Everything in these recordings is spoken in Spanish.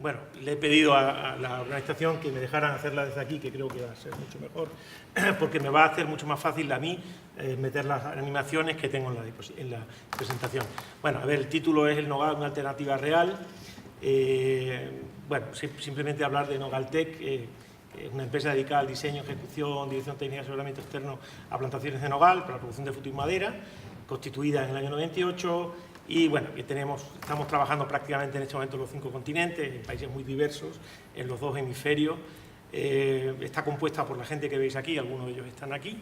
Bueno, le he pedido a la organización que me dejaran hacerla desde aquí, que creo que va a ser mucho mejor, porque me va a hacer mucho más fácil a mí meter las animaciones que tengo en la presentación. Bueno, a ver, el título es El Nogal, una alternativa real. Bueno, simplemente hablar de Nogaltec, es una empresa dedicada al diseño, ejecución, dirección técnica y asesoramiento externo a plantaciones de nogal para la producción de fruto y madera, constituida en el año 98. Y bueno, estamos trabajando prácticamente en este momento en los 5 continentes, en países muy diversos, en los 2 hemisferios. Está compuesta por la gente que veis aquí, algunos de ellos están aquí.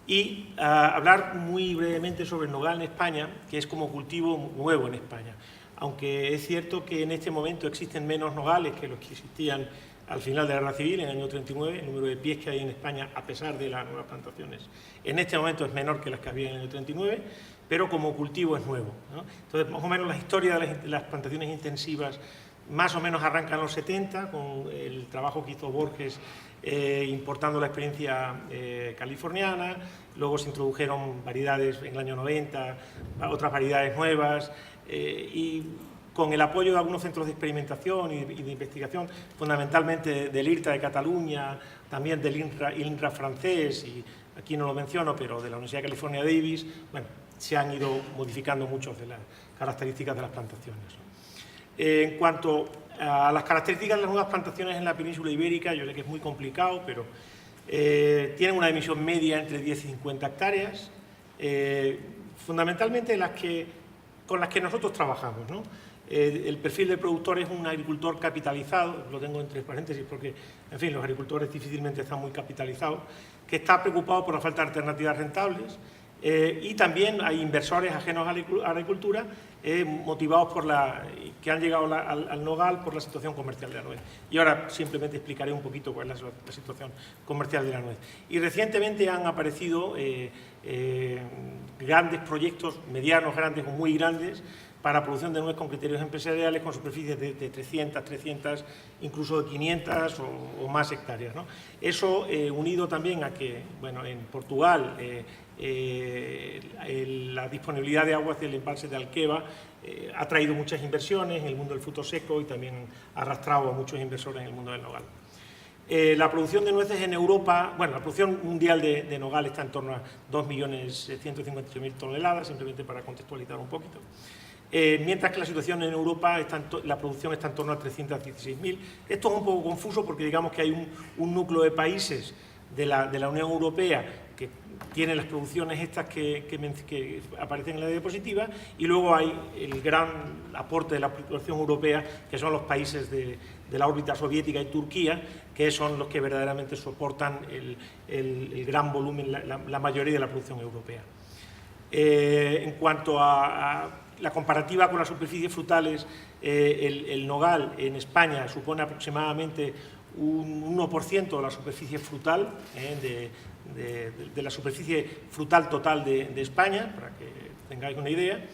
Y hablar muy brevemente sobre el nogal en España, que es como cultivo nuevo en España. Aunque es cierto que en este momento existen menos nogales que los que existían al final de la Guerra Civil, en el año 39, el número de pies que hay en España, a pesar de las nuevas plantaciones, en este momento es menor que las que había en el año 39, pero como cultivo es nuevo, ¿no? Entonces, más o menos la historia de las plantaciones intensivas más o menos arranca en los 70, con el trabajo que hizo Borges importando la experiencia californiana. Luego se introdujeron variedades en el año 90, otras variedades nuevas, y con el apoyo de algunos centros de experimentación y de investigación, fundamentalmente del IRTA de Cataluña, también del INRA francés, y aquí no lo menciono, pero de la Universidad de California Davis, bueno, se han ido modificando muchas de las características de las plantaciones. En cuanto a las características de las nuevas plantaciones en la península ibérica, yo sé que es muy complicado, pero tienen una emisión media entre 10 y 50 hectáreas, fundamentalmente con las que nosotros trabajamos, ¿no? El perfil del productor es un agricultor capitalizado, lo tengo entre paréntesis porque, en fin, los agricultores difícilmente están muy capitalizados, que está preocupado por la falta de alternativas rentables, y también hay inversores ajenos a la agricultura motivados que han llegado al nogal por la situación comercial de la nuez. Y ahora simplemente explicaré un poquito cuál es la situación comercial de la nuez. Y recientemente han aparecido grandes proyectos, medianos, grandes o muy grandes, para producción de nuez con criterios empresariales, con superficies de 300, incluso de 500 o más hectáreas, ¿no? Eso unido también a que, bueno, en Portugal la disponibilidad de aguas del embalse de Alqueva ha traído muchas inversiones en el mundo del fruto seco y también ha arrastrado a muchos inversores en el mundo del nogal. La producción de nueces en Europa, bueno, la producción mundial de nogal está en torno a 2.158.000 toneladas, simplemente para contextualizar un poquito. Mientras que la situación en Europa, la producción está en torno a 316.000. Esto es un poco confuso porque digamos que hay un núcleo de países de la Unión Europea que tienen las producciones estas que aparecen en la diapositiva, y luego hay el gran aporte de la producción europea, que son los países de la órbita soviética y Turquía, que son los que verdaderamente soportan el gran volumen, la mayoría de la producción europea. En cuanto a la comparativa con las superficies frutales, el nogal en España supone aproximadamente un 1% de la superficie frutal, de la superficie frutal total de España, para que tengáis una idea.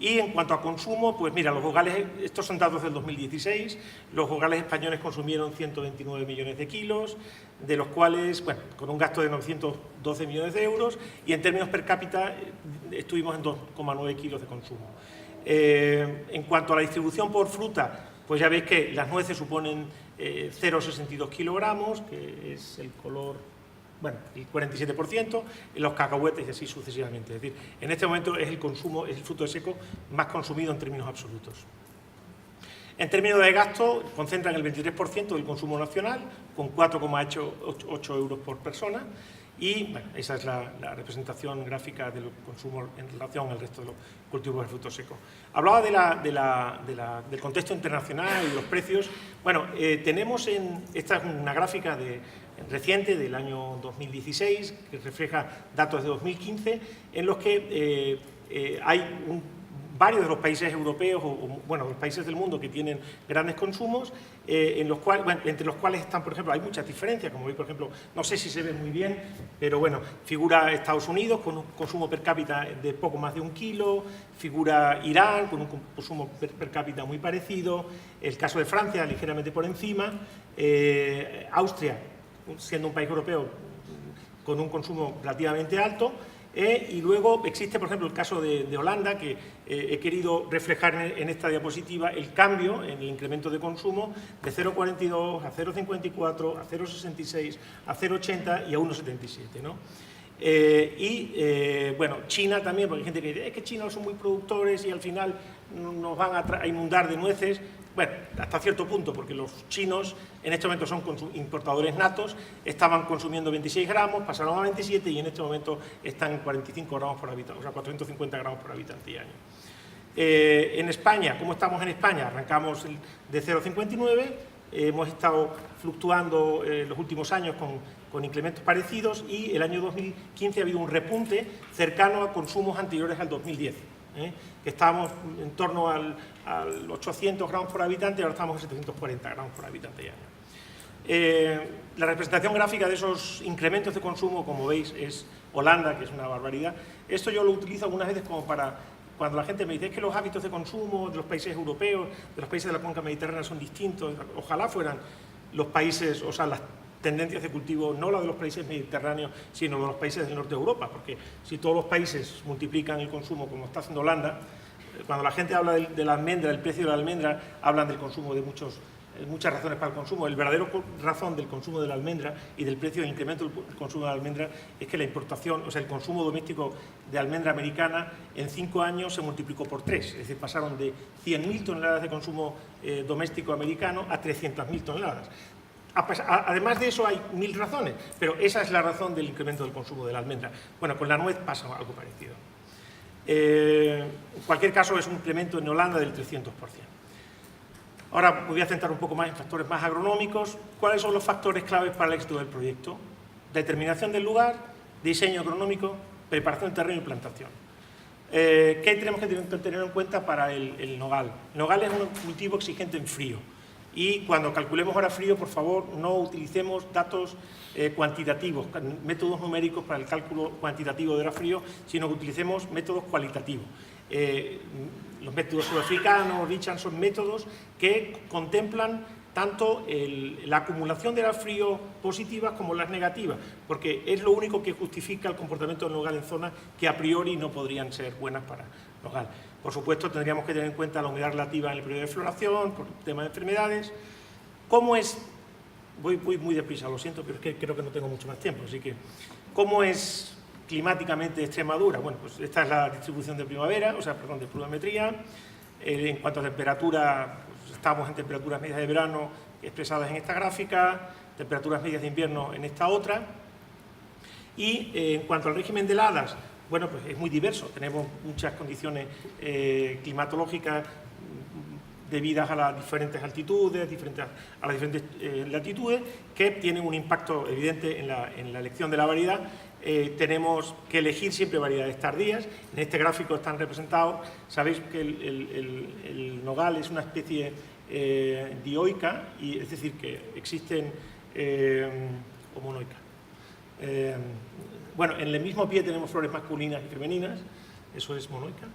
Y en cuanto a consumo, pues mira, los nogales, estos son datos del 2016, los nogales españoles consumieron 129 millones de kilos, de los cuales, bueno, con un gasto de 912 millones de euros, y en términos per cápita estuvimos en 2,9 kilos de consumo. En cuanto a la distribución por fruta, pues ya veis que las nueces suponen 0,62 kilogramos, que es el color, bueno, el 47%, en los cacahuetes y así sucesivamente. Es decir, en este momento es el fruto seco más consumido en términos absolutos. En términos de gasto, concentran el 23% del consumo nacional, con 4,8 euros por persona, y bueno, esa es la representación gráfica del consumo en relación al resto de los cultivos de fruto seco. Hablaba del contexto internacional y los precios. Bueno, esta es una gráfica reciente del año 2016, que refleja datos de 2015, en los que hay varios de los países europeos, bueno, los países del mundo que tienen grandes consumos, entre los cuales están, por ejemplo, hay muchas diferencias, como veis, por ejemplo, no sé si se ve muy bien, pero bueno, figura Estados Unidos con un consumo per cápita de poco más de 1 kilo, figura Irán con un consumo per cápita muy parecido, el caso de Francia ligeramente por encima, Austria, siendo un país europeo, con un consumo relativamente alto, Y luego existe, por ejemplo, el caso de Holanda, que he querido reflejar en esta diapositiva el cambio en el incremento de consumo de 0,42 a 0,54, a 0,66, a 0,80 y a 1,77, ¿no? Bueno, China también, porque hay gente que dice, es que China son muy productores y al final nos van a inundar de nueces. Bueno, hasta cierto punto, porque los chinos en este momento son importadores natos, estaban consumiendo 26 gramos, pasaron a 27 y en este momento están en 45 gramos por habitante, o sea, 450 gramos por habitante y año. En España, ¿cómo estamos en España? Arrancamos de 0,59, hemos estado fluctuando los últimos años con incrementos parecidos y el año 2015 ha habido un repunte cercano a consumos anteriores al 2010. Que estábamos en torno al 800 gramos por habitante y ahora estamos en 740 gramos por habitante y año. La representación gráfica de esos incrementos de consumo, como veis, es Holanda, que es una barbaridad. Esto yo lo utilizo algunas veces como para, cuando la gente me dice, es que los hábitos de consumo de los países europeos, de los países de la cuenca mediterránea son distintos, ojalá fueran los países, o sea, las tendencias de cultivo, no las de los países mediterráneos, sino de los países del norte de Europa, porque si todos los países multiplican el consumo como está haciendo Holanda, cuando la gente habla de la almendra, el precio de la almendra, hablan del consumo de muchas razones para el consumo. El verdadero razón del consumo de la almendra y del precio del incremento del consumo de la almendra es que la importación, o sea, el consumo doméstico de almendra americana en 5 años se multiplicó por 3, es decir, pasaron de 100.000 toneladas de consumo doméstico americano a 300.000 toneladas. Además de eso hay 1000 razones, pero esa es la razón del incremento del consumo de la almendra. Bueno, con la nuez pasa algo parecido. En cualquier caso es un incremento en Holanda del 300%. Ahora voy a centrar un poco más en factores más agronómicos. ¿Cuáles son los factores claves para el éxito del proyecto? Determinación del lugar, diseño agronómico, preparación del terreno y plantación. ¿Qué tenemos que tener en cuenta para el nogal? El nogal es un cultivo exigente en frío. Y cuando calculemos hora frío, por favor, no utilicemos datos cuantitativos, métodos numéricos para el cálculo cuantitativo de hora frío, sino que utilicemos métodos cualitativos. Los métodos sudafricanos, Richard, son métodos que contemplan tanto la acumulación de hora frío positivas como las negativas, porque es lo único que justifica el comportamiento del nogal en zonas que a priori no podrían ser buenas para nogal. Por supuesto, tendríamos que tener en cuenta la humedad relativa en el periodo de floración, por temas de enfermedades. ¿Cómo es? Voy muy deprisa, lo siento, pero es que creo que no tengo mucho más tiempo, así que ¿cómo es climáticamente Extremadura? Bueno, pues esta es la distribución de primavera, o sea, perdón, de pluviometría. En cuanto a temperatura, pues estamos en temperaturas medias de verano expresadas en esta gráfica, temperaturas medias de invierno en esta otra. Y en cuanto al régimen de heladas, bueno, pues es muy diverso, tenemos muchas condiciones climatológicas debidas a las diferentes altitudes, a las diferentes latitudes, que tienen un impacto evidente en la elección de la variedad. Tenemos que elegir siempre variedades tardías. En este gráfico están representados, sabéis que el nogal es una especie dioica, y es decir, que existen o monoica. Bueno, en el mismo pie tenemos flores masculinas y femeninas, eso es monoica,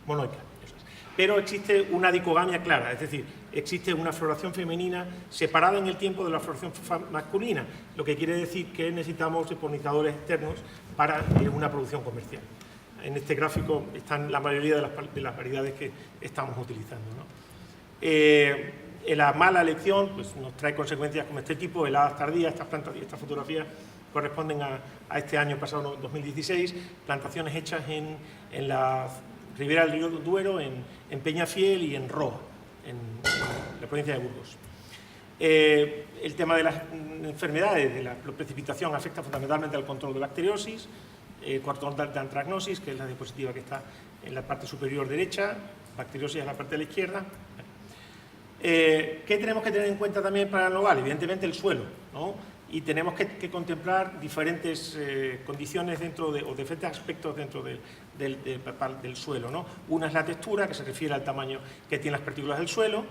eso es. Pero existe una dicogamia clara, es decir, existe una floración femenina separada en el tiempo de la floración masculina, lo que quiere decir que necesitamos polinizadores externos para una producción comercial. En este gráfico están la mayoría de las variedades que estamos utilizando, ¿no? La mala elección pues, nos trae consecuencias como este tipo, heladas tardías. Estas plantas y estas fotografías corresponden a este año pasado, 2016, plantaciones hechas en la ribera del río Duero, en Peñafiel y en Roa, en la provincia de Burgos. El tema de las enfermedades, de la precipitación, afecta fundamentalmente al control de bacteriosis, control de antragnosis, que es la diapositiva que está en la parte superior derecha, bacteriosis en la parte de la izquierda. ¿Qué tenemos que tener en cuenta también para el nogal? Evidentemente el suelo, ¿no? Y tenemos que contemplar diferentes condiciones o diferentes aspectos dentro del suelo, ¿no? Una es la textura, que se refiere al tamaño que tienen las partículas del suelo,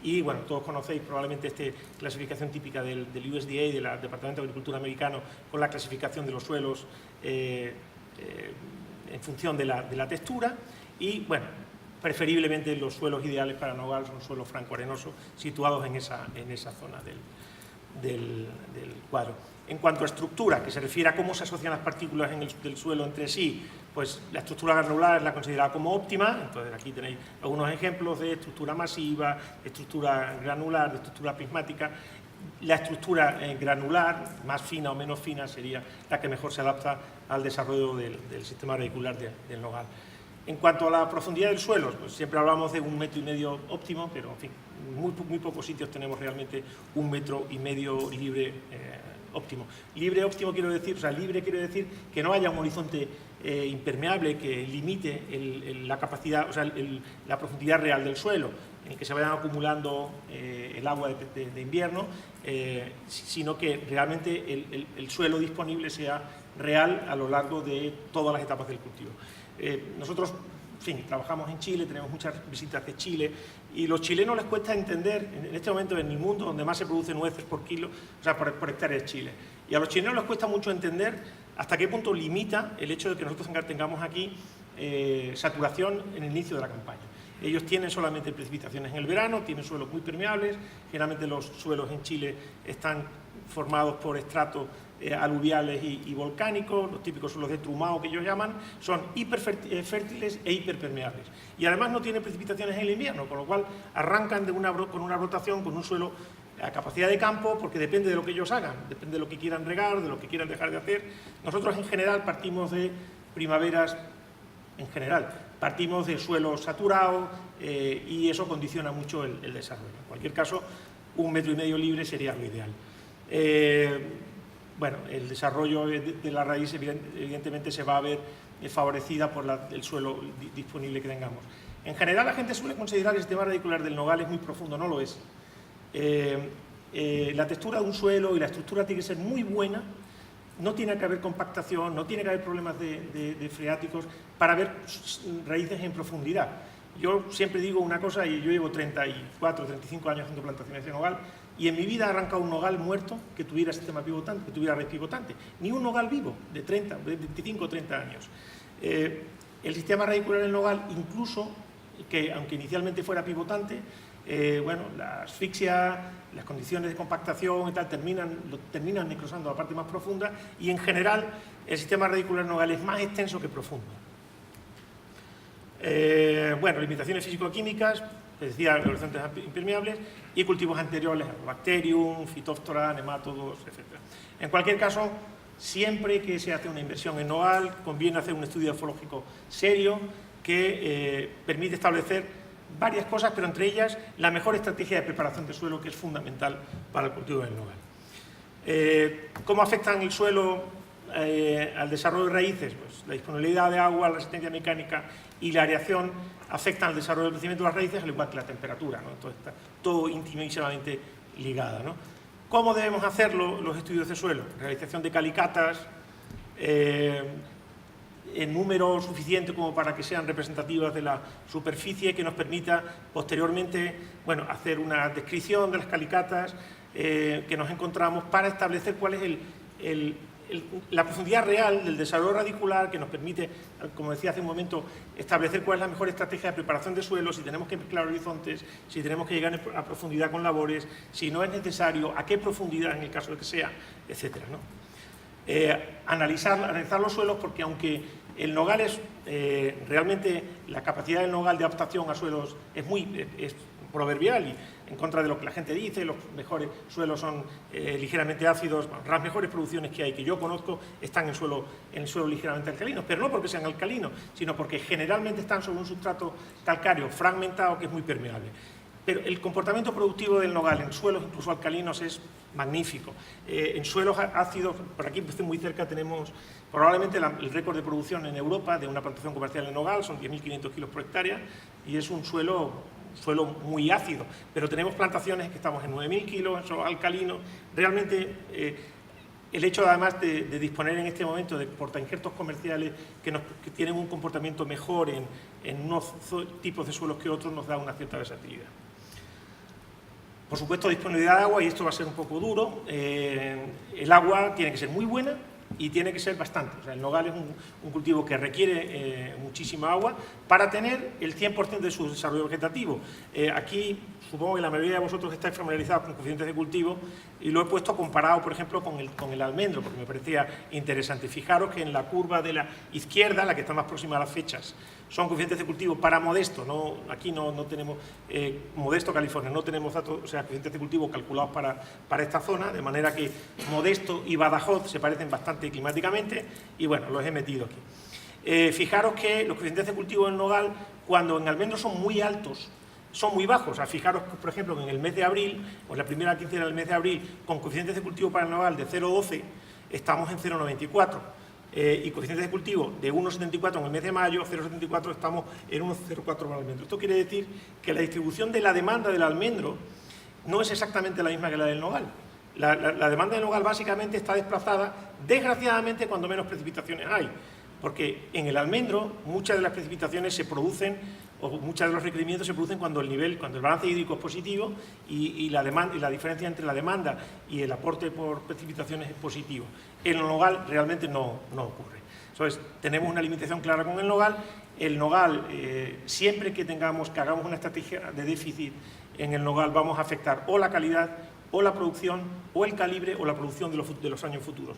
y bueno, todos conocéis probablemente esta clasificación típica del USDA, del Departamento de Agricultura americano, con la clasificación de los suelos en función de la textura, y bueno, preferiblemente los suelos ideales para nogal son suelos franco-arenosos situados en esa zona del cuadro. En cuanto a estructura, que se refiere a cómo se asocian las partículas del suelo entre sí, pues la estructura granular es la considerada como óptima. Entonces aquí tenéis algunos ejemplos de estructura masiva, de estructura granular, de estructura prismática. La estructura granular, más fina o menos fina, sería la que mejor se adapta al desarrollo del sistema radicular del nogal. En cuanto a la profundidad del suelo, pues siempre hablamos de 1,5 metros óptimo, pero en fin, muy pocos sitios tenemos realmente 1,5 metros libre óptimo. Libre óptimo quiero decir, o sea, libre quiere decir que no haya un horizonte impermeable que limite la capacidad, o sea, la profundidad real del suelo, en el que se vayan acumulando el agua de invierno, sino que realmente el suelo disponible sea real a lo largo de todas las etapas del cultivo. Nosotros, en fin, trabajamos en Chile, tenemos muchas visitas de Chile, y los chilenos les cuesta entender, en este momento en el mundo donde más se produce nueces por kilo, o sea, por hectárea es Chile, y a los chilenos les cuesta mucho entender hasta qué punto limita el hecho de que nosotros tengamos aquí saturación en el inicio de la campaña. Ellos tienen solamente precipitaciones en el verano, tienen suelos muy permeables, generalmente los suelos en Chile están formados por estratos aluviales y volcánicos, los típicos suelos de trumao que ellos llaman, son hiperfértiles e hiperpermeables. Y además no tienen precipitaciones en el invierno, con lo cual arrancan con una rotación, con un suelo a capacidad de campo, porque depende de lo que ellos hagan, depende de lo que quieran regar, de lo que quieran dejar de hacer. Nosotros en general partimos de primaveras, partimos de suelos saturados y eso condiciona mucho el desarrollo. En cualquier caso, 1,5 metros libre sería lo ideal. Bueno, el desarrollo de la raíz evidentemente se va a ver favorecida por el suelo disponible que tengamos. En general la gente suele considerar que el sistema radicular del nogal es muy profundo, no lo es. La textura de un suelo y la estructura tiene que ser muy buena, no tiene que haber compactación, no tiene que haber problemas de freáticos para ver raíces en profundidad. Yo siempre digo una cosa, y yo llevo 34, 35 años haciendo plantaciones de nogal, y en mi vida he arrancado un nogal muerto que tuviera sistema pivotante, que tuviera raíz pivotante. Ni un nogal vivo de 25 o 30 años. El sistema radicular del nogal, incluso, que aunque inicialmente fuera pivotante, bueno, la asfixia, las condiciones de compactación y tal terminan necrosando la parte más profunda, y en general el sistema radicular del nogal es más extenso que profundo. Bueno, limitaciones físico-químicas, les decía, horizontes impermeables y cultivos anteriores, bacterium, fitóftora, nemátodos, etc. En cualquier caso, siempre que se hace una inversión en nogal, conviene hacer un estudio efológico serio que permite establecer varias cosas, pero entre ellas la mejor estrategia de preparación de suelo, que es fundamental para el cultivo del nogal. ¿Cómo afectan el suelo al desarrollo de raíces? Pues la disponibilidad de agua, la resistencia mecánica y la aireación afectan al desarrollo del crecimiento de las raíces, al igual que la temperatura, ¿no? Entonces está todo íntimamente ligado, ¿no? ¿Cómo debemos hacerlo los estudios de suelo? Realización de calicatas en número suficiente como para que sean representativas de la superficie, que nos permita posteriormente, bueno, hacer una descripción de las calicatas que nos encontramos para establecer cuál es la profundidad real del desarrollo radicular, que nos permite, como decía hace un momento, establecer cuál es la mejor estrategia de preparación de suelo, si tenemos que mezclar horizontes, si tenemos que llegar a profundidad con labores, si no es necesario, a qué profundidad en el caso de que sea, etcétera, ¿no? Analizar los suelos, porque aunque el nogal es realmente la capacidad del nogal de adaptación a suelos es proverbial y en contra de lo que la gente dice, los mejores suelos son ligeramente ácidos. Las mejores producciones que hay, que yo conozco, están en el suelo ligeramente alcalinos, pero no porque sean alcalinos, sino porque generalmente están sobre un sustrato calcáreo fragmentado que es muy permeable. Pero el comportamiento productivo del nogal en suelos incluso alcalinos es magnífico. En suelos ácidos, por aquí muy cerca tenemos probablemente el récord de producción en Europa de una plantación comercial de nogal, son 10.500 kilos por hectárea, y es un suelo muy ácido, pero tenemos plantaciones que estamos en 9.000 kilos, en suelos alcalinos. Realmente el hecho además de disponer en este momento de portainjertos comerciales que tienen un comportamiento mejor en unos tipos de suelos que otros nos da una cierta versatilidad. Por supuesto, disponibilidad de agua, y esto va a ser un poco duro. El agua tiene que ser muy buena, y tiene que ser bastante. O sea, el nogal es un cultivo que requiere muchísima agua para tener el 100% de su desarrollo vegetativo. Aquí supongo que la mayoría de vosotros estáis familiarizados con coeficientes de cultivo y lo he puesto comparado, por ejemplo, con el almendro, porque me parecía interesante. Fijaros que en la curva de la izquierda, la que está más próxima a las fechas, son coeficientes de cultivo para Modesto, aquí no tenemos, Modesto, California, no tenemos datos, o sea, coeficientes de cultivo calculados para esta zona, de manera que Modesto y Badajoz se parecen bastante climáticamente, y bueno, los he metido aquí. Fijaros que los coeficientes de cultivo en nogal, cuando en almendro son muy altos, son muy bajos. O sea, fijaros, por ejemplo, que en el mes de abril, o en la primera quincena del mes de abril, con coeficientes de cultivo para el nogal de 0,12, estamos en 0,94. Y coeficientes de cultivo de 1,74 en el mes de mayo, 0,74 estamos en 1,04 para el almendro. Esto quiere decir que la distribución de la demanda del almendro no es exactamente la misma que la del nogal. La demanda del nogal básicamente está desplazada, desgraciadamente, cuando menos precipitaciones hay, porque en el almendro muchas de las precipitaciones se producen, o muchos de los requerimientos se producen cuando el balance hídrico es positivo y la diferencia entre la demanda y el aporte por precipitaciones es positivo. En el nogal realmente no ocurre. Entonces, tenemos una limitación clara con el nogal. El nogal, siempre que hagamos una estrategia de déficit en el nogal, vamos a afectar o la calidad, o la producción, o el calibre, o la producción de los años futuros.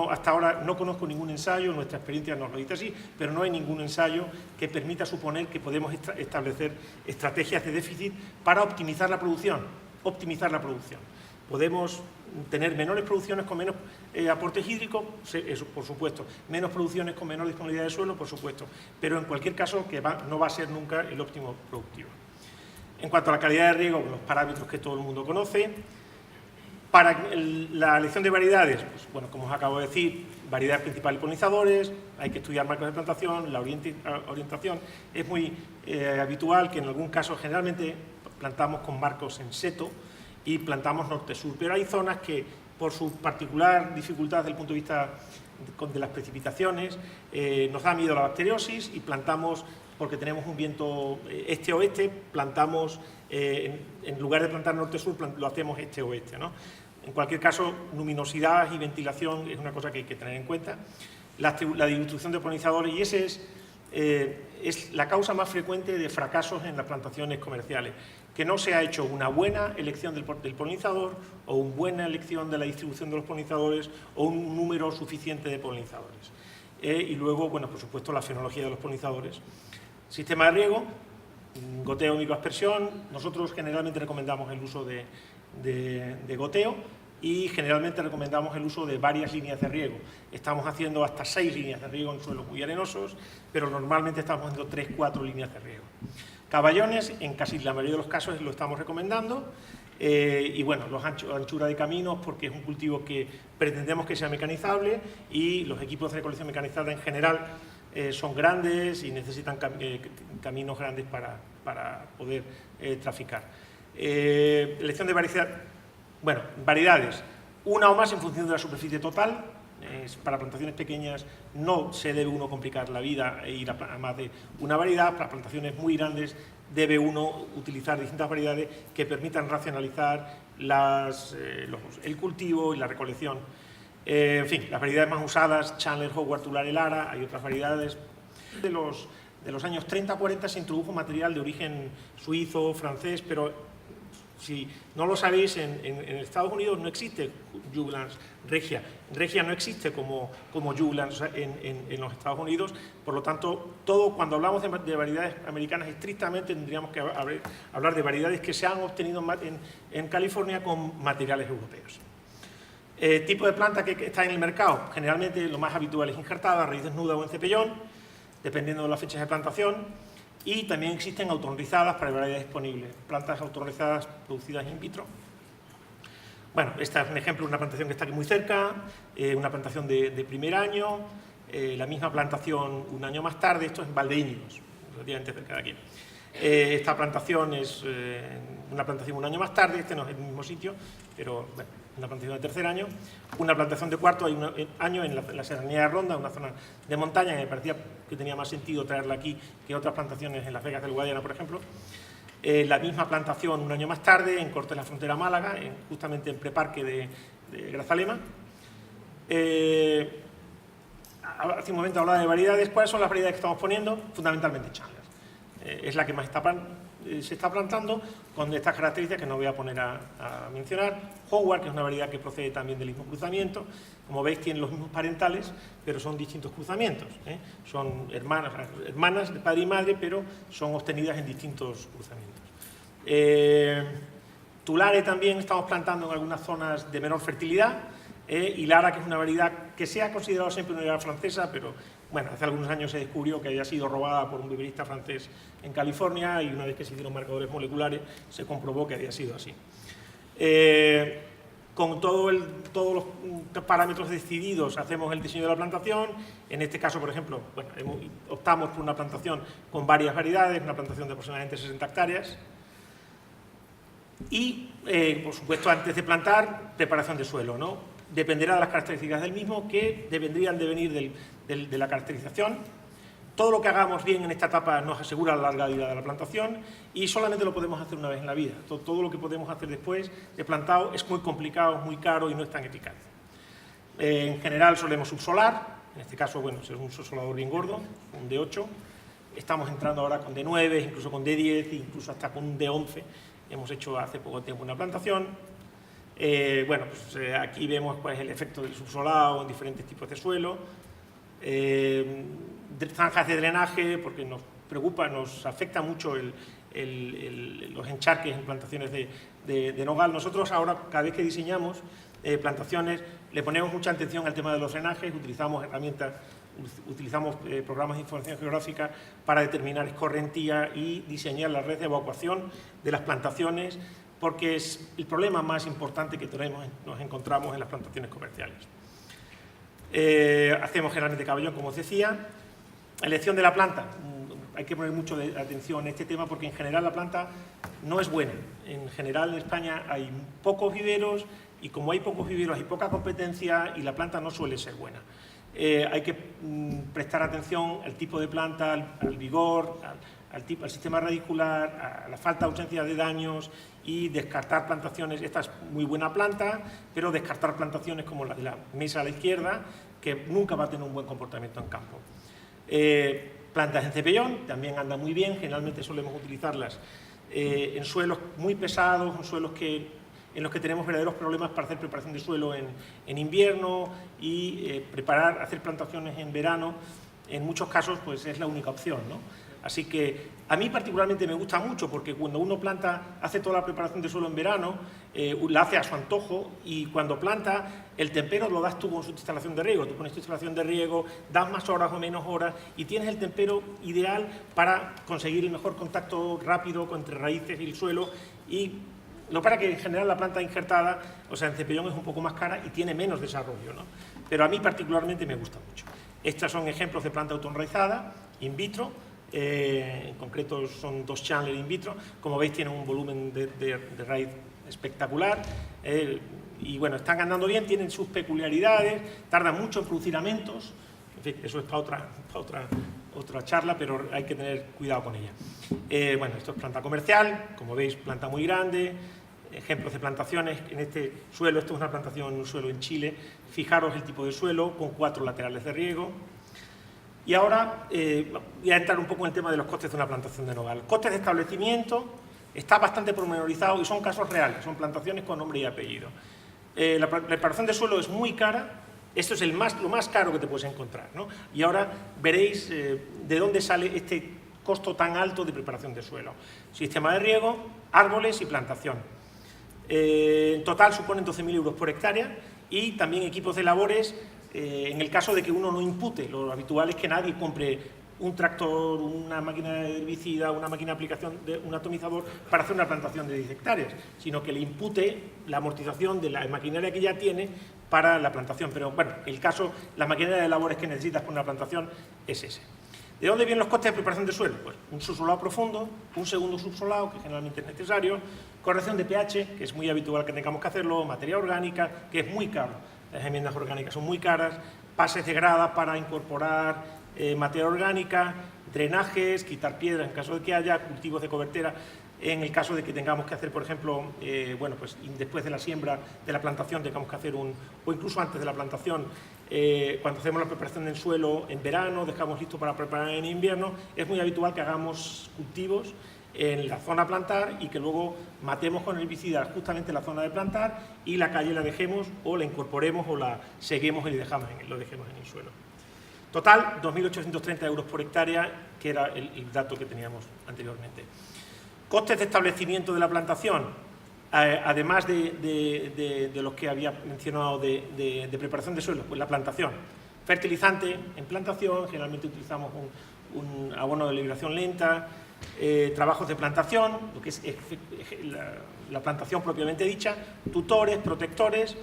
Hasta ahora no conozco ningún ensayo, nuestra experiencia nos lo dice así, pero no hay ningún ensayo que permita suponer que podemos establecer estrategias de déficit para optimizar la producción. Podemos tener menores producciones con menos aportes hídricos, eso por supuesto, menos producciones con menor disponibilidad de suelo, por supuesto, pero en cualquier caso no va a ser nunca el óptimo productivo. En cuanto a la calidad de riego, los parámetros que todo el mundo conoce. Para la elección de variedades, pues, bueno, como os acabo de decir, variedades principales polinizadores, hay que estudiar marcos de plantación, la orientación. Es muy habitual que en algún caso generalmente plantamos con marcos en seto y plantamos norte-sur, pero hay zonas que por su particular dificultad desde el punto de vista de las precipitaciones nos da miedo la bacteriosis y plantamos, porque tenemos un viento este-oeste, plantamos, en lugar de plantar norte-sur, lo hacemos este-oeste, ¿no? En cualquier caso, luminosidad y ventilación es una cosa que hay que tener en cuenta. La distribución de polinizadores, y ese es la causa más frecuente de fracasos en las plantaciones comerciales, que no se ha hecho una buena elección del polinizador o una buena elección de la distribución de los polinizadores o un número suficiente de polinizadores. Y luego, bueno, por supuesto, la fenología de los polinizadores. Sistema de riego, goteo, microaspersión. Nosotros generalmente recomendamos el uso de goteo y generalmente recomendamos el uso de varias líneas de riego. Estamos haciendo hasta 6 líneas de riego en suelos muy arenosos, pero normalmente estamos haciendo 3-4 líneas de riego. Caballones, en casi la mayoría de los casos lo estamos recomendando, y bueno, anchura de caminos, porque es un cultivo que pretendemos que sea mecanizable y los equipos de recolección mecanizada en general son grandes y necesitan caminos grandes para poder traficar. Elección de variedades, una o más en función de la superficie total. Para plantaciones pequeñas no se debe uno complicar la vida e ir a más de una variedad. Para plantaciones muy grandes debe uno utilizar distintas variedades que permitan racionalizar el cultivo y la recolección. En fin, las variedades más usadas, Chandler, Howard, Tulare, Lara. Hay otras variedades. De los años 30-40 se introdujo material de origen suizo, francés, pero si no lo sabéis, en Estados Unidos no existe Juglans regia. Regia no existe como Juglans en los Estados Unidos, por lo tanto, cuando hablamos de variedades americanas, estrictamente tendríamos que hablar de variedades que se han obtenido en California con materiales europeos. Tipo de planta que está en el mercado, generalmente lo más habitual es injertada, raíz desnuda o en cepellón, dependiendo de las fechas de plantación. Y también existen autorrizadas para variedades disponibles, plantas autorrizadas producidas in vitro. Bueno, esta es un ejemplo de una plantación que está aquí muy cerca, una plantación de primer año, la misma plantación un año más tarde, esto es en Valdeíñigos, relativamente cerca de aquí. Esta plantación es una plantación un año más tarde, este no es el mismo sitio, pero bueno, una plantación de tercer año. Una plantación de cuarto año en la Serranía de Ronda, una zona de montaña, que me parecía que tenía más sentido traerla aquí que otras plantaciones en Las Vegas del Guadiana, por ejemplo. La misma plantación un año más tarde, en Cortes de la Frontera, Málaga, justamente en preparque de Grazalema. hace un momento hablaba de variedades. ¿Cuáles son las variedades que estamos poniendo? Fundamentalmente Chandler. Es la que más se está plantando, con estas características que no voy a poner a mencionar. Howard, que es una variedad que procede también del mismo cruzamiento. Como veis, tienen los mismos parentales, pero son distintos cruzamientos. Son hermanas de padre y madre, pero son obtenidas en distintos cruzamientos. Tulare también estamos plantando en algunas zonas de menor fertilidad. Y Lara, que es una variedad que se ha considerado siempre una variedad francesa, pero bueno, hace algunos años se descubrió que había sido robada por un viverista francés en California, y una vez que se hicieron marcadores moleculares se comprobó que había sido así. Con todos los parámetros decididos hacemos el diseño de la plantación. En este caso, por ejemplo, bueno, optamos por una plantación con varias variedades, una plantación de aproximadamente 60 hectáreas. Y, por supuesto, antes de plantar, preparación de suelo, ¿no? Dependerá de las características del mismo, que deberían de venir de la caracterización. Todo lo que hagamos bien en esta etapa nos asegura la larga vida de la plantación, y solamente lo podemos hacer una vez en la vida. Todo lo que podemos hacer después de plantado es muy complicado, muy caro y no es tan eficaz. En general solemos subsolar. En este caso, bueno, es un subsolador bien gordo, un D8. Estamos entrando ahora con D9, incluso con D10, incluso hasta con un D11. Hemos hecho hace poco tiempo una plantación. Bueno, pues aquí vemos pues, el efecto del subsolado en diferentes tipos de suelo. Zanjas de drenaje, porque nos preocupa, nos afecta mucho los encharques en plantaciones de nogal. Nosotros ahora, cada vez que diseñamos plantaciones, le ponemos mucha atención al tema de los drenajes, utilizamos herramientas, utilizamos programas de información geográfica para determinar escorrentía y diseñar la red de evacuación de las plantaciones, porque es el problema más importante que nos encontramos en las plantaciones comerciales. Hacemos generalmente cabellón, como os decía. Elección de la planta. Hay que poner mucho atención en este tema, porque en general la planta no es buena. En general en España hay pocos viveros, y como hay pocos viveros hay poca competencia, y la planta no suele ser buena. Hay que prestar atención al tipo de planta, al vigor, al sistema radicular, a la falta de ausencia de daños, y descartar plantaciones. Esta es muy buena planta, pero descartar plantaciones como la de la mesa a la izquierda, que nunca va a tener un buen comportamiento en campo. Plantas en cepellón también andan muy bien. Generalmente solemos utilizarlas en suelos muy pesados, en suelos en los que tenemos verdaderos problemas para hacer preparación de suelo en invierno, y hacer plantaciones en verano, en muchos casos, pues es la única opción, ¿no? Así que a mí particularmente me gusta mucho, porque cuando uno planta, hace toda la preparación de suelo en verano, la hace a su antojo, y cuando planta, el tempero lo das tú con su instalación de riego. Tú pones tu instalación de riego, das más horas o menos horas, y tienes el tempero ideal para conseguir el mejor contacto rápido entre raíces y el suelo. Y lo para que en general la planta injertada, o sea, en cepellón, es un poco más cara y tiene menos desarrollo, ¿no? Pero a mí particularmente me gusta mucho. Estos son ejemplos de planta autoenraizada in vitro. En concreto son 2 Chandler in vitro. Como veis, tienen un volumen de raíz espectacular, y bueno, están andando bien, tienen sus peculiaridades, tardan mucho en producir amentos. En fin, eso es para otra charla, pero hay que tener cuidado con ella. Bueno, esto es planta comercial, como veis, planta muy grande. Ejemplos de plantaciones en este suelo. Esto es una plantación en un suelo en Chile. Fijaros el tipo de suelo, con 4 laterales de riego. Y ahora voy a entrar un poco en el tema de los costes de una plantación de nogal. Costes de establecimiento está bastante pormenorizado, y son casos reales, son plantaciones con nombre y apellido. La preparación de suelo es muy cara. Esto es lo más caro que te puedes encontrar, ¿no? Y ahora veréis de dónde sale este costo tan alto de preparación de suelo. Sistema de riego, árboles y plantación. En total suponen 12.000 euros por hectárea, y también equipos de labores. En el caso de que uno no impute, lo habitual es que nadie compre un tractor, una máquina de herbicida, una máquina de aplicación, un atomizador, para hacer una plantación de 10 hectáreas, sino que le impute la amortización de la maquinaria que ya tiene para la plantación. Pero bueno, la maquinaria de labores que necesitas para una plantación es ese. ¿De dónde vienen los costes de preparación de suelo? Pues un subsolado profundo, un segundo subsolado, que generalmente es necesario, corrección de pH, que es muy habitual que tengamos que hacerlo, materia orgánica, que es muy caro. Las enmiendas orgánicas son muy caras, pases de grada para incorporar materia orgánica, drenajes, quitar piedras en caso de que haya, cultivos de cobertera, en el caso de que tengamos que hacer, por ejemplo, bueno, pues después de la siembra de la plantación tengamos que hacer o incluso antes de la plantación, cuando hacemos la preparación del suelo en verano, dejamos listo para preparar en invierno, es muy habitual que hagamos cultivos en la zona a plantar y que luego matemos con herbicida justamente la zona de plantar y la calle la dejemos o la incorporemos o la seguemos y lo dejemos en el suelo. Total, 2.830 euros por hectárea, que era el dato que teníamos anteriormente. Costes de establecimiento de la plantación, además de los que había mencionado de preparación de suelo, pues la plantación. Fertilizante en plantación, generalmente utilizamos un abono de liberación lenta, trabajos de plantación, lo que es la plantación propiamente dicha, tutores, protectores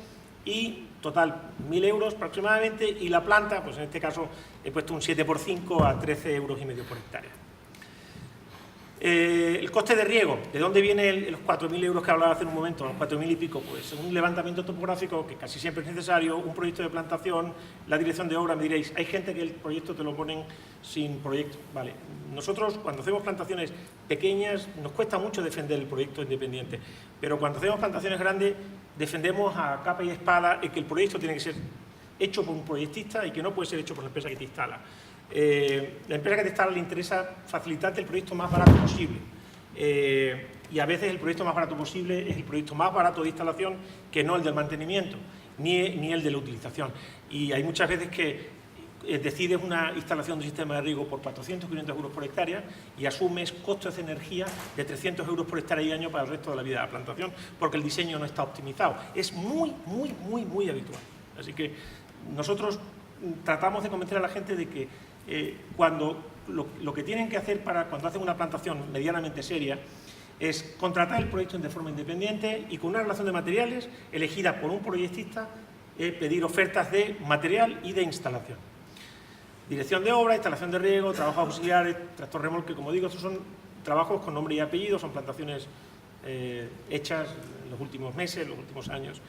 y total 1.000 euros aproximadamente, y la planta, pues en este caso he puesto un 7 por 5 a 13,5 euros por hectárea. El coste de riego, ¿de dónde vienen los 4.000 euros que hablaba hace un momento, los 4.000 y pico? Pues un levantamiento topográfico que casi siempre es necesario, un proyecto de plantación, la dirección de obra. Me diréis, hay gente que el proyecto te lo ponen sin proyecto. Vale, nosotros cuando hacemos plantaciones pequeñas nos cuesta mucho defender el proyecto independiente, pero cuando hacemos plantaciones grandes defendemos a capa y espada que el proyecto tiene que ser hecho por un proyectista y que no puede ser hecho por la empresa que te instala. La empresa que te instala le interesa facilitarte el proyecto más barato posible, y a veces el proyecto más barato posible es el proyecto más barato de instalación que no el del mantenimiento ni el de la utilización, y hay muchas veces que decides una instalación de sistema de riego por 400 o 500 euros por hectárea y asumes costos de energía de 300 euros por hectárea y año para el resto de la vida de la plantación porque el diseño no está optimizado. Es muy habitual, así que nosotros tratamos de convencer a la gente de que cuando lo que tienen que hacer cuando hacen una plantación medianamente seria es contratar el proyecto de forma independiente y con una relación de materiales elegida por un proyectista, pedir ofertas de material y de instalación. Dirección de obra, instalación de riego, trabajos auxiliares, tractor remolque, como digo, estos son trabajos con nombre y apellido, son plantaciones hechas en los últimos meses, los últimos años.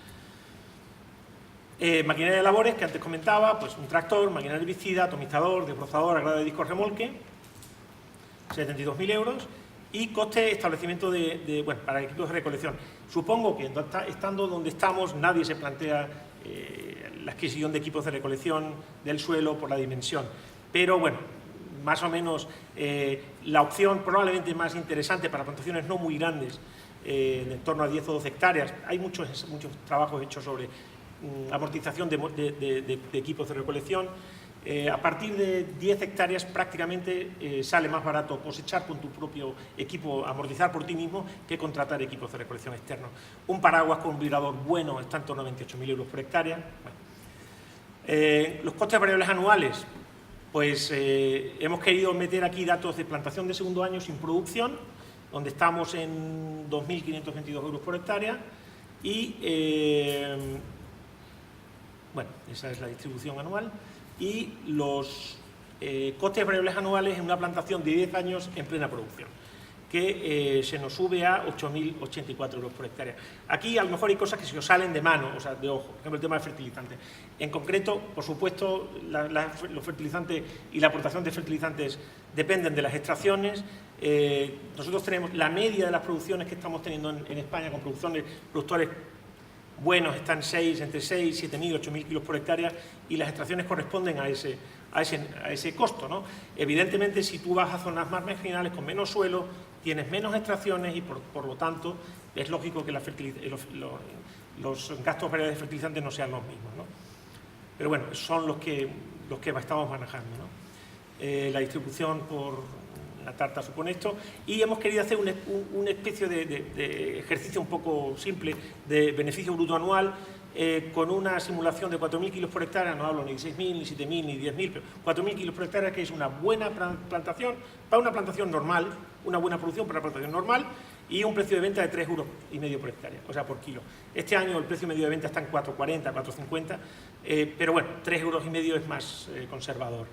Maquinaria de labores, que antes comentaba, pues un tractor, maquinaria herbicida, atomizador, desbrozador, agrado de disco remolque, 72.000 euros, y coste de establecimiento para equipos de recolección. Supongo que estando donde estamos nadie se plantea la adquisición de equipos de recolección del suelo por la dimensión, pero bueno, más o menos la opción probablemente más interesante para plantaciones no muy grandes, en torno a 10 o 12 hectáreas, hay muchos trabajos hechos sobre amortización de equipos de recolección. A partir de 10 hectáreas prácticamente sale más barato cosechar con tu propio equipo, amortizar por ti mismo, que contratar equipos de recolección externos. Un paraguas con un vibrador bueno está en torno a 28.000 euros por hectárea. Los costes variables anuales, pues hemos querido meter aquí datos de plantación de segundo año sin producción, donde estamos en 2.522 euros por hectárea y esa es la distribución anual, y los costes variables anuales en una plantación de 10 años en plena producción, que se nos sube a 8.084 euros por hectárea. Aquí a lo mejor hay cosas que se os salen de mano, o sea, de ojo, por ejemplo el tema de fertilizantes. En concreto, por supuesto, los fertilizantes y la aportación de fertilizantes dependen de las extracciones. Nosotros tenemos la media de las producciones que estamos teniendo en España con productores buenos están entre 6, 7.000, 8.000 kilos por hectárea y las extracciones corresponden a ese costo, ¿no? Evidentemente, si tú vas a zonas más marginales con menos suelo, tienes menos extracciones y por lo tanto es lógico que los gastos variables de fertilizantes no sean los mismos, ¿no? Pero bueno, son los que estamos manejando, ¿no? La distribución por la tarta supone esto, y hemos querido hacer una especie de ejercicio un poco simple de beneficio bruto anual con una simulación de 4.000 kilos por hectárea, no hablo ni de 6.000, ni 7.000, ni 10.000, pero 4.000 kilos por hectárea, que es una buena plantación, para una plantación normal, una buena producción para una plantación normal, y un precio de venta de 3,5 euros por hectárea, o sea, por kilo. Este año el precio medio de venta está en 4,40, 4,50, pero bueno, 3,5 euros es más conservador.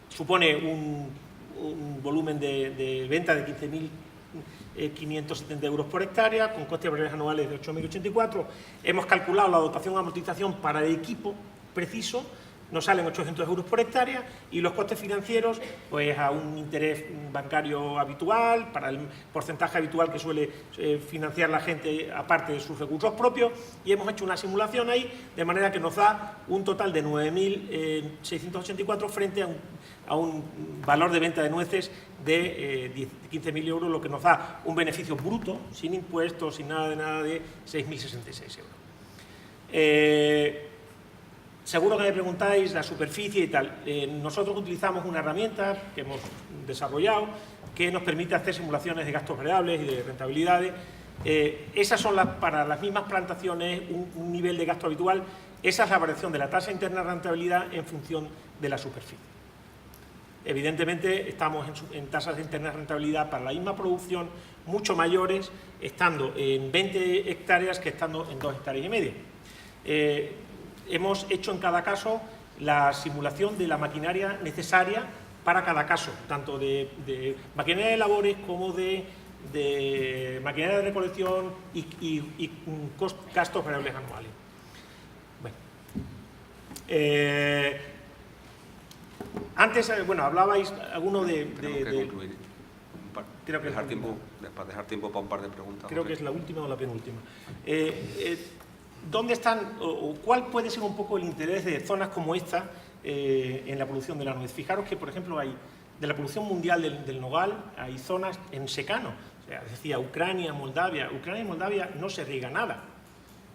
Supone un volumen de venta de 15.570 euros por hectárea, con costes variables anuales de 8.084. Hemos calculado la dotación de amortización para el equipo preciso nos salen 800 euros por hectárea, y los costes financieros, pues a un interés bancario habitual, para el porcentaje habitual que suele financiar la gente aparte de sus recursos propios, y hemos hecho una simulación ahí, de manera que nos da un total de 9.684 frente a un valor de venta de nueces de 15.000 euros, lo que nos da un beneficio bruto, sin impuestos, sin nada de 6.066 euros. Seguro que me preguntáis la superficie y tal. Nosotros utilizamos una herramienta que hemos desarrollado que nos permite hacer simulaciones de gastos variables y de rentabilidades. Esas son para las mismas plantaciones un nivel de gasto habitual. Esa es la variación de la tasa interna de rentabilidad en función de la superficie. Evidentemente estamos en tasas de interna de rentabilidad para la misma producción mucho mayores estando en 20 hectáreas que estando en 2,5 hectáreas. Hemos hecho en cada caso la simulación de la maquinaria necesaria para cada caso, tanto de maquinaria de labores como de maquinaria de recolección y gastos variables anuales. Bueno. Antes, hablabais alguno de... Creo que dejar tiempo para un par de preguntas. Creo que es la última o la penúltima. ¿Dónde están o cuál puede ser un poco el interés de zonas como esta en la producción de la nuez? Fijaros que, por ejemplo, de la producción mundial del nogal hay zonas en secano. O sea, decía Ucrania, Moldavia. Ucrania y Moldavia no se riega nada,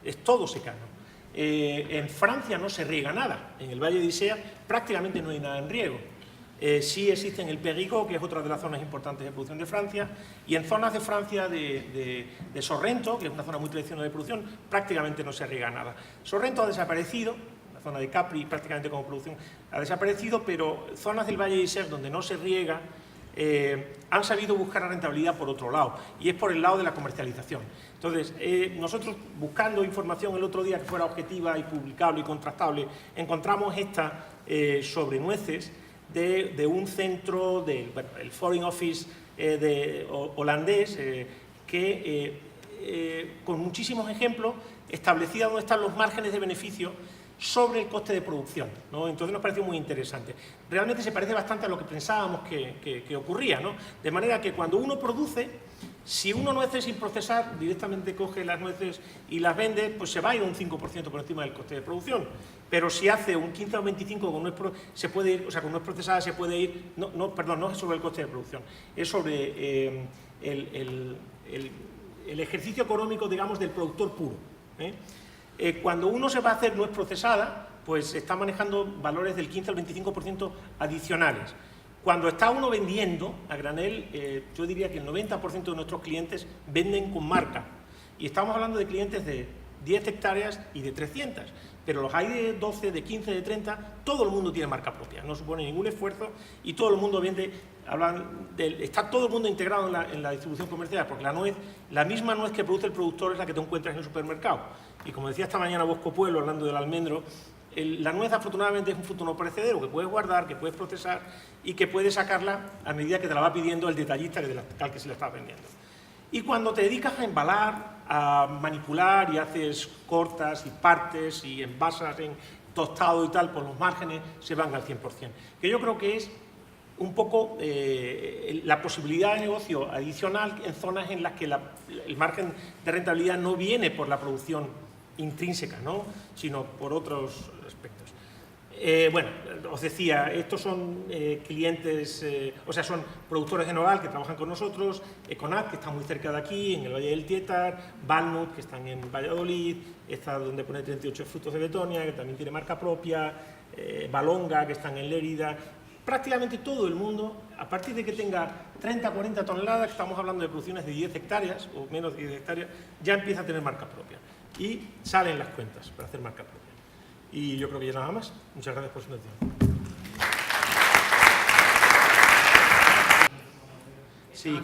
es todo secano. En Francia no se riega nada, en el Valle de Isère prácticamente no hay nada en riego. Sí existe en el Périgord, que es otra de las zonas importantes de producción de Francia, y en zonas de Francia de Sorrento, que es una zona muy tradicional de producción, prácticamente no se riega nada. Sorrento ha desaparecido, la zona de Capri prácticamente como producción ha desaparecido, pero zonas del Valle de Isère donde no se riega han sabido buscar la rentabilidad por otro lado, y es por el lado de la comercialización. Entonces, nosotros buscando información el otro día que fuera objetiva y publicable y contrastable, encontramos esta sobre nueces, de un centro del Foreign Office holandés que con muchísimos ejemplos establecía dónde están los márgenes de beneficio sobre el coste de producción, ¿no? Entonces nos pareció muy interesante. Realmente se parece bastante a lo que pensábamos que ocurría, ¿no? De manera que cuando uno produce, si uno nueces sin procesar, directamente coge las nueces y las vende, pues se va a ir un 5% por encima del coste de producción. Pero si hace un 15 o un 25 con nuez, se puede ir, o sea, con nuez procesada se puede ir, no es sobre el coste de producción, es sobre el ejercicio económico, digamos, del productor puro, ¿eh? Cuando uno se va a hacer nuez procesada, pues está manejando valores del 15 al 25% adicionales. Cuando está uno vendiendo a granel, yo diría que el 90% de nuestros clientes venden con marca. Y estamos hablando de clientes de 10 hectáreas y de 300. Pero los hay de 12, de 15, de 30, todo el mundo tiene marca propia, no supone ningún esfuerzo y todo el mundo vende, está todo el mundo integrado en la distribución comercial, porque la misma nuez que produce el productor es la que te encuentras en el supermercado. Y como decía esta mañana Bosco Pueblo, hablando del almendro, la nuez afortunadamente es un fruto no perecedero que puedes guardar, que puedes procesar y que puedes sacarla a medida que te la va pidiendo el detallista al que se la está vendiendo. Y cuando te dedicas a embalar, a manipular y haces cortas y partes y envasas en tostado y tal, pues los márgenes se van al 100%. Que yo creo que es un poco la posibilidad de negocio adicional en zonas en las que el margen de rentabilidad no viene por la producción intrínseca, ¿no?, sino por otros aspectos. Bueno, os decía, estos son clientes, o sea, son productores de nogal que trabajan con nosotros, Econat, que está muy cerca de aquí, en el Valle del Tietar, Valnut, que están en Valladolid, está donde pone 38 frutos de Betonia, que también tiene marca propia, Balonga, que están en Lérida. Prácticamente todo el mundo, a partir de que tenga 30 40 toneladas, que estamos hablando de producciones de 10 hectáreas o menos de 10 hectáreas, ya empieza a tener marca propia. Y salen las cuentas para hacer marca propia. Y yo creo que ya nada más. Muchas gracias por su atención. Sí,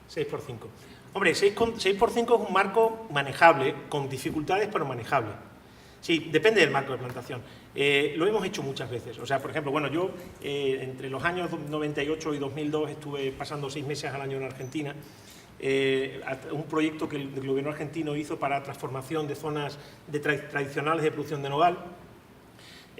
6 por 5. Hombre, 6 por 5 es un marco manejable, con dificultades, pero manejable. Sí, depende del marco de plantación. Lo hemos hecho muchas veces. O sea, por ejemplo, bueno, yo entre los años 98 y 2002 estuve pasando 6 meses al año en Argentina. Un proyecto que el gobierno argentino hizo para transformación de zonas tradicionales de producción de nogal.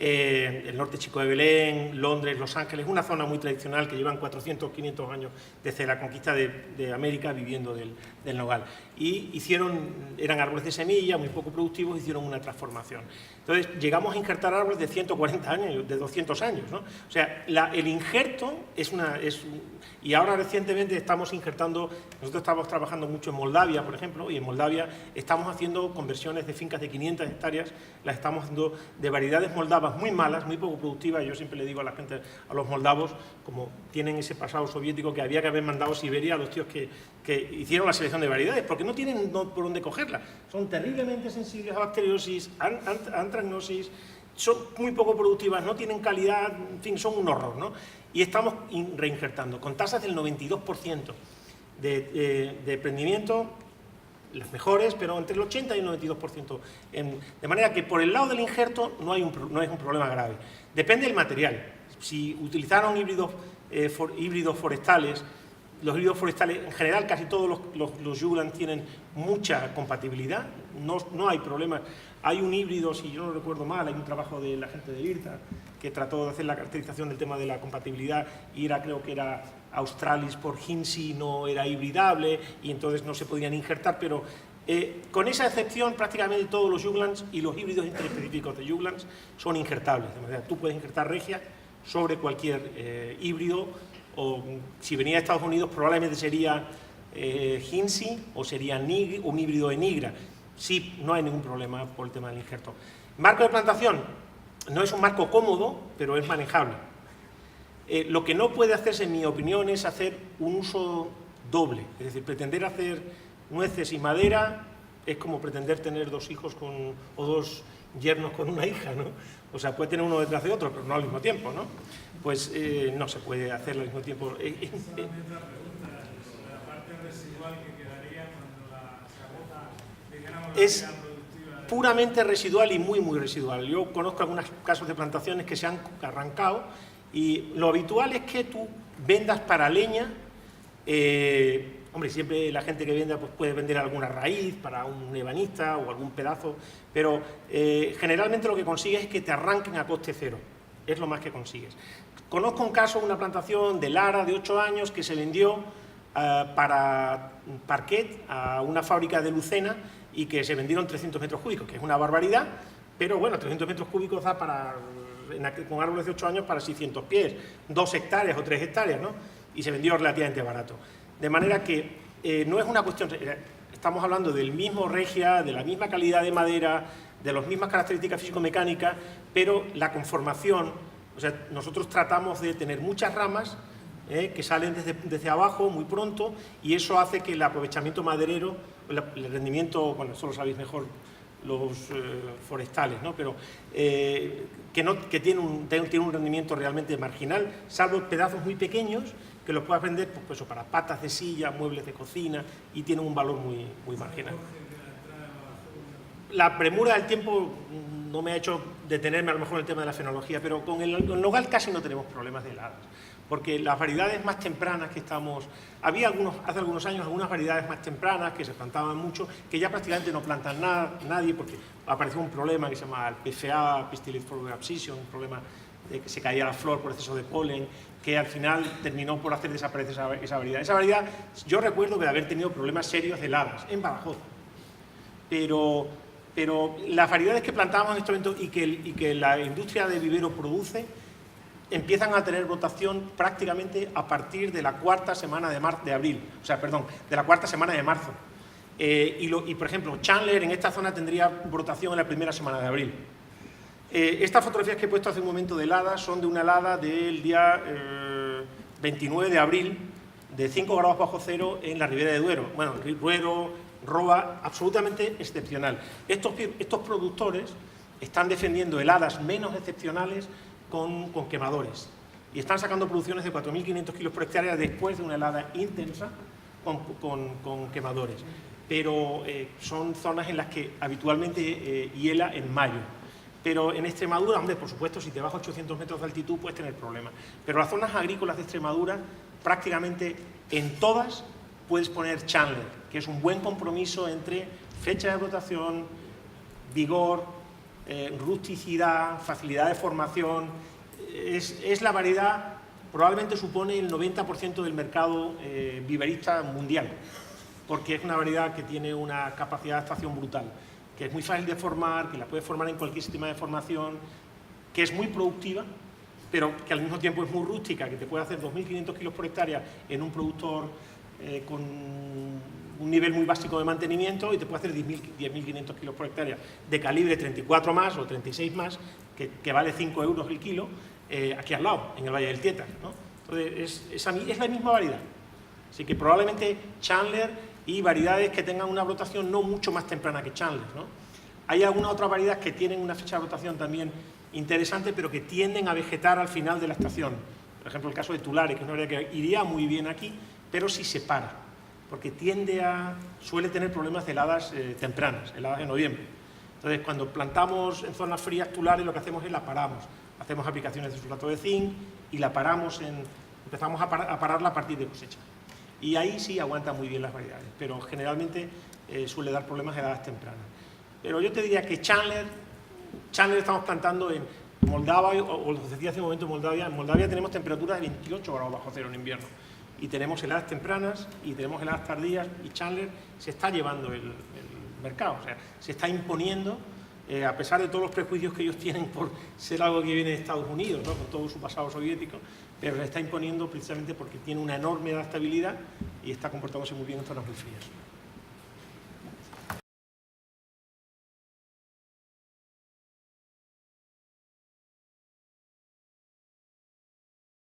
el norte chico de Belén, Londres, Los Ángeles, una zona muy tradicional que llevan 400, 500 años desde la conquista de América viviendo del nogal. Y eran árboles de semilla, muy poco productivos, hicieron una transformación. Entonces, llegamos a injertar árboles de 140 años, de 200 años, ¿no? O sea, el injerto y ahora recientemente estamos injertando, nosotros estamos trabajando mucho en Moldavia, por ejemplo, y en Moldavia estamos haciendo conversiones de fincas de 500 hectáreas, las estamos haciendo de variedades moldavas muy malas, muy poco productivas. Yo siempre le digo a la gente, a los moldavos, como tienen ese pasado soviético, que había que haber mandado a Siberia a los tíos que hicieron la selección de variedades, porque no tienen por dónde cogerla. Son terriblemente sensibles a bacteriosis, antragnosis, son muy poco productivas, no tienen calidad, en fin, son un horror, ¿no? Y estamos reinjertando con tasas del 92% de prendimiento, las mejores, pero entre el 80 y el 92%. De manera que por el lado del injerto no es un problema grave. Depende del material. Si utilizaron híbridos forestales, los híbridos forestales, en general, casi todos los Juglans tienen mucha compatibilidad, no hay problemas. Hay un híbrido, si yo no recuerdo mal, hay un trabajo de la gente de IRTA que trató de hacer la caracterización del tema de la compatibilidad y creo que era Australis por Hinsi, no era hibridable y entonces no se podían injertar, pero con esa excepción prácticamente todos los Juglans y los híbridos interespecíficos de Juglans son injertables. De manera que tú puedes injertar regia sobre cualquier híbrido, o si venía de Estados Unidos probablemente sería Hinsi o sería un híbrido de Nigra. Sí, no hay ningún problema por el tema del injerto. Marco de plantación, no es un marco cómodo, pero es manejable. Lo que no puede hacerse, en mi opinión, es hacer un uso doble. Es decir, pretender hacer nueces y madera es como pretender tener dos hijos o dos yernos con una hija, ¿no? O sea, puede tener uno detrás de otro, pero no al mismo tiempo, ¿no? Pues no se puede hacer al mismo tiempo. Es puramente residual y muy, muy residual. Yo conozco algunos casos de plantaciones que se han arrancado y lo habitual es que tú vendas para leña. Hombre, siempre la gente que venda pues puede vender alguna raíz para un ebanista o algún pedazo, pero generalmente lo que consigues es que te arranquen a coste cero. Es lo más que consigues. Conozco un caso, una plantación de Lara de 8 años que se vendió para parquet a una fábrica de Lucena y que se vendieron 300 metros cúbicos, que es una barbaridad, pero bueno, 300 metros cúbicos da con árboles de 8 años para 600 pies, 2 hectáreas o 3 hectáreas, ¿no? Y se vendió relativamente barato. De manera que no es una cuestión, estamos hablando del mismo regia, de la misma calidad de madera, de las mismas características físico-mecánicas, pero la conformación, o sea, nosotros tratamos de tener muchas ramas que salen desde abajo muy pronto y eso hace que el aprovechamiento maderero, el rendimiento, bueno, eso lo sabéis mejor los forestales, ¿no? Pero que tiene un rendimiento realmente marginal, salvo pedazos muy pequeños que los puedas vender pues, para patas de silla, muebles de cocina y tienen un valor muy, muy marginal. La premura del tiempo no me ha hecho detenerme a lo mejor en el tema de la fenología, pero con el nogal casi no tenemos problemas de heladas, porque las variedades más tempranas que estamos... Había hace algunos años algunas variedades más tempranas que se plantaban mucho, que ya prácticamente no plantan nadie, porque apareció un problema que se llama el PFA, Pistilid Flower Abscission, un problema de que se caía la flor por exceso de polen, que al final terminó por hacer desaparecer esa variedad. Esa variedad, yo recuerdo de haber tenido problemas serios de heladas en Badajoz, pero las variedades que plantábamos en este momento y que la industria de vivero produce empiezan a tener brotación prácticamente a partir de la cuarta semana de la cuarta semana de marzo. Y por ejemplo, Chandler en esta zona tendría brotación en la primera semana de abril. Estas fotografías que he puesto hace un momento de heladas son de una helada del día 29 de abril, de 5 grados bajo cero en la Ribera de Duero. Bueno, Duero, Roa, absolutamente excepcional. Estos productores están defendiendo heladas menos excepcionales con quemadores y están sacando producciones de 4.500 kilos por hectárea después de una helada intensa con quemadores. Pero son zonas en las que habitualmente hiela en mayo. Pero en Extremadura, hombre, por supuesto, si te vas a 800 metros de altitud puedes tener problemas. Pero las zonas agrícolas de Extremadura, prácticamente en todas puedes poner Chandler, que es un buen compromiso entre fecha de brotación, vigor, rusticidad, facilidad de formación. Es la variedad, probablemente supone el 90% del mercado viverista mundial, porque es una variedad que tiene una capacidad de adaptación brutal, que es muy fácil de formar, que la puedes formar en cualquier sistema de formación, que es muy productiva, pero que al mismo tiempo es muy rústica, que te puede hacer 2.500 kilos por hectárea en un productor con un nivel muy básico de mantenimiento, y te puede hacer 10.500 kilos por hectárea de calibre 34 más o 36 más, que vale 5 euros el kilo, aquí al lado, en el Valle del Tietar, ¿no? Entonces, es la misma variedad. Así que probablemente Chandler y variedades que tengan una brotación no mucho más temprana que Chandler, ¿no? Hay algunas otras variedades que tienen una fecha de brotación también interesante, pero que tienden a vegetar al final de la estación. Por ejemplo, el caso de Tulare, que es una variedad que iría muy bien aquí, pero si se para, porque suele tener problemas de heladas tempranas, heladas de noviembre. Entonces, cuando plantamos en zonas frías Tulare, lo que hacemos es la paramos. Hacemos aplicaciones de sulfato de zinc y la paramos, empezamos a pararla a partir de cosecha. Y ahí sí aguantan muy bien las variedades, pero generalmente suele dar problemas de heladas tempranas. Pero yo te diría que Chandler estamos plantando en Moldavia, o os decía hace un momento en Moldavia tenemos temperaturas de 28 grados bajo cero en invierno. Y tenemos heladas tempranas y tenemos heladas tardías, y Chandler se está llevando el mercado, o sea, se está imponiendo, a pesar de todos los prejuicios que ellos tienen por ser algo que viene de Estados Unidos, ¿no?, con todo su pasado soviético, pero se está imponiendo precisamente porque tiene una enorme adaptabilidad y está comportándose muy bien en zonas muy frías.